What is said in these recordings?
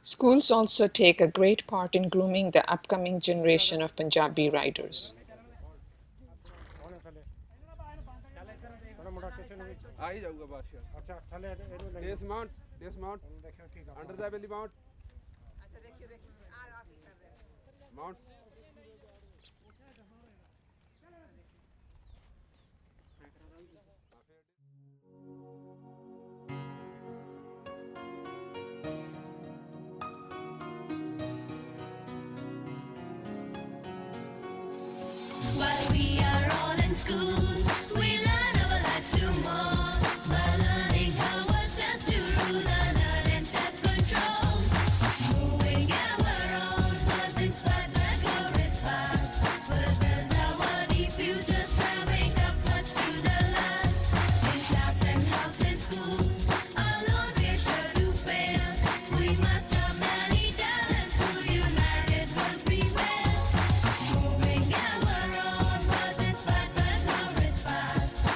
Schools also take a great part in grooming the upcoming generation of Punjabi riders. ਆ ਹੀ ਜਾਊਗਾ ਬਾਦਸ਼ਾਹ ਅੱਛਾ ਥੱਲੇ ਇਹਨੂੰ ਡਿਸਮਾਊਂਟ ਅੰਡਰ ਦਾ ਬੈਲੀ ਮਾਊਂਟ ਅੱਛਾ ਦੇਖਿਓ ਆ ਕੀ ਕਰ ਰਿਹਾ Mount While we are all in school, we learn our life to more. By learning how ourselves to rule, learn and self-control. Moving our own worlds inspired by glorious past. We'll build our worthy future, striving upwards to the last. In class and house and school, alone we're sure to fail. We must have many talents, who united will prevail. Moving our own worlds inspired by glorious past.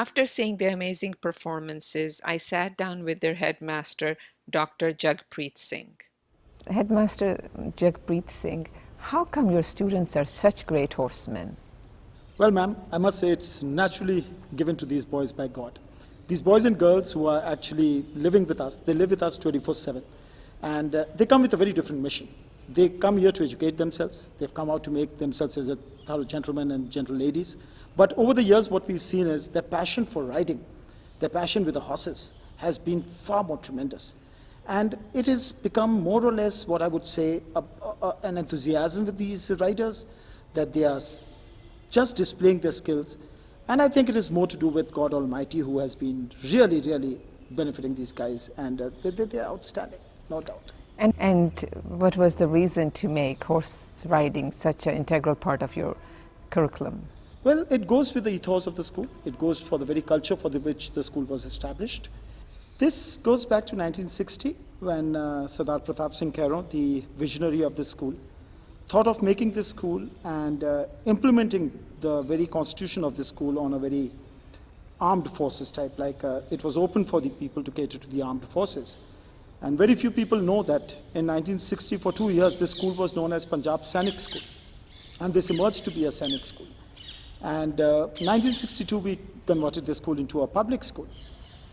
After seeing the amazing performances, I sat down with their headmaster, Dr. Jagpreet Singh. Headmaster Jagpreet Singh, how come your students are such great horsemen? Well, ma'am, I must say it's naturally given to these boys by God. These boys and girls who are actually living with us, they live with us 24/7. And they come with a very different mission. They come here to educate themselves. They've come out to make themselves as a thorough gentlemen and gentle ladies. But over the years, what we've seen is their passion for riding, their passion with the horses has been far more tremendous. And it has become more or less what I would say an enthusiasm with these riders, that they are just displaying their skills. And I think it is more to do with God Almighty, who has been really, really benefiting these guys. And they're outstanding, no doubt. And what was the reason to make horse riding such an integral part of your curriculum? Well, it goes with the ethos of the school. It goes for the very culture for which the school was established. This goes back to 1960, when Sardar Pratap Singh Kairo, the visionary of this school, thought of making this school and implementing the very constitution of this school on a very armed forces type, like it was open for the people to cater to the armed forces. And very few people know that in 1960, for 2 years, this school was known as Punjab Sainik School. And this emerged to be a Sainik school. And 1962, we converted this school into a public school.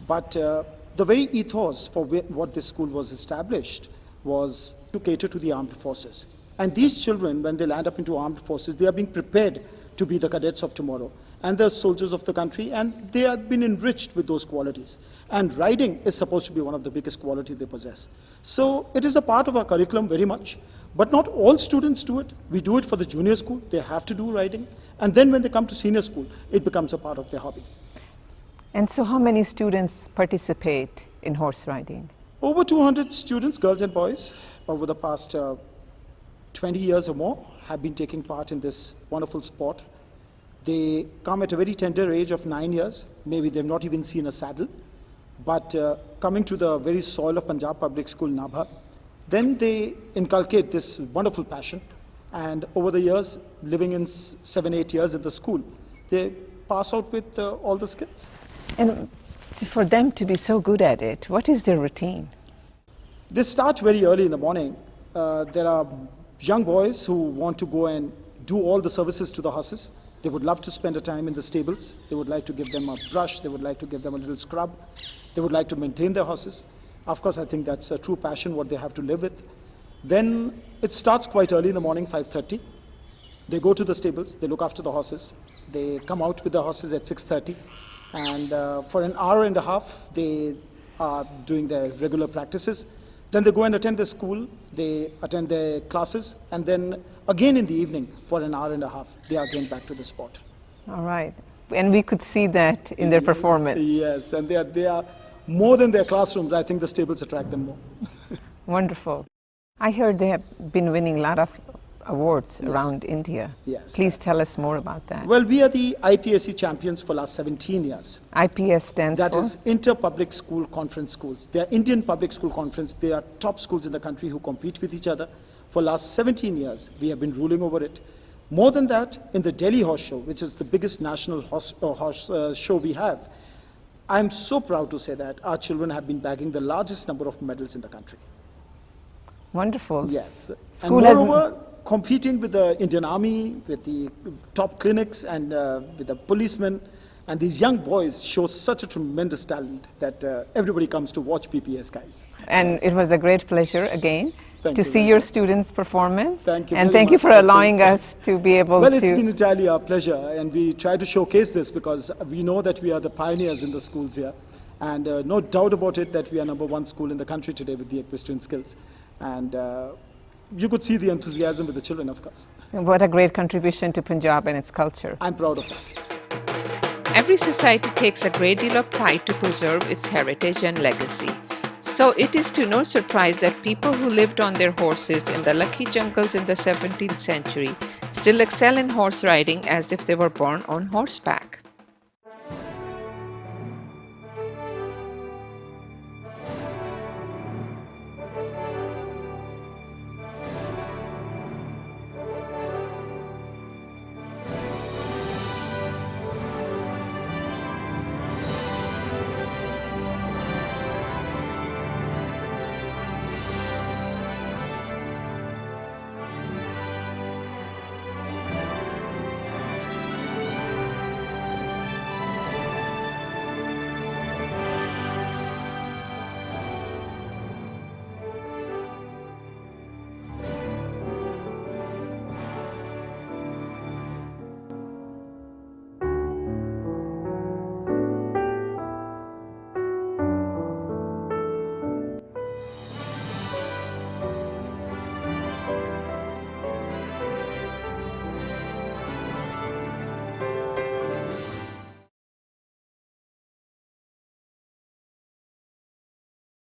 But the very ethos for what this school was established was to cater to the armed forces. And these children, when they land up into armed forces, they are being prepared to be the cadets of tomorrow and the soldiers of the country, and they have been enriched with those qualities. And riding is supposed to be one of the biggest qualities they possess. So it is a part of our curriculum very much, but not all students do it. We do it for the junior school, they have to do riding, and then when they come to senior school, it becomes a part of their hobby. And so how many students participate in horse riding? Over 200 students, girls and boys, over the past 20 years or more, have been taking part in this wonderful sport. They come at a very tender age of 9 years. Maybe they've not even seen a saddle. But coming to the very soil of Punjab Public School, Nabha, then they inculcate this wonderful passion. And over the years, living in 7-8 years at the school, they pass out with all the skills. And for them to be so good at it, what is their routine? They start very early in the morning. There are young boys who want to go and do all the services to the horses. They would love to spend a time in the stables. They would like to give them a brush. They would like to give them a little scrub. They would like to maintain their horses. Of course, I think that's a true passion, what they have to live with. Then it starts quite early in the morning, 5:30. They go to the stables. They look after the horses. They come out with the horses at 6:30. And for an hour and a half, they are doing their regular practices. Then they go and attend the school, they attend their classes, and then again in the evening for an hour and a half, they are again back to the sport. All right. And we could see that in their performance. Yes, and they are more than their classrooms. I think the stables attract them more. Wonderful. I heard they have been winning a lot of awards around India. Yes. Please tell us more about that. Well, we are the IPSC champions for last 17 years. IPS stands That for? is Inter-Public School Conference Schools. They are Indian Public School Conference. They are top schools in the country who compete with each other. For last 17 years, we have been ruling over it. More than that, in the Delhi Horse Show, which is the biggest national horse show we have, I'm so proud to say that our children have been bagging the largest number of medals in the country. Wonderful. Yes. School and moreover, competing with the Indian Army, with the top clinics, and with the policemen, and these young boys show such a tremendous talent that everybody comes to watch PPS, guys. And Yes. it was a great pleasure again Thank to you see very your much. students' performance. Thank you And very thank you much. for allowing us to be able Well, to... it's been entirely our pleasure, and we try to showcase this because we know that we are the pioneers in the schools here. And no doubt about it that we are #1 school in the country today with the equestrian skills. And you could see the enthusiasm with the children, of course. What a great contribution to Punjab and its culture. I'm proud of that. Every society takes a great deal of pride to preserve its heritage and legacy. So it is to no surprise that people who lived on their horses in the lucky jungles in the 17th century still excel in horse riding as if they were born on horseback.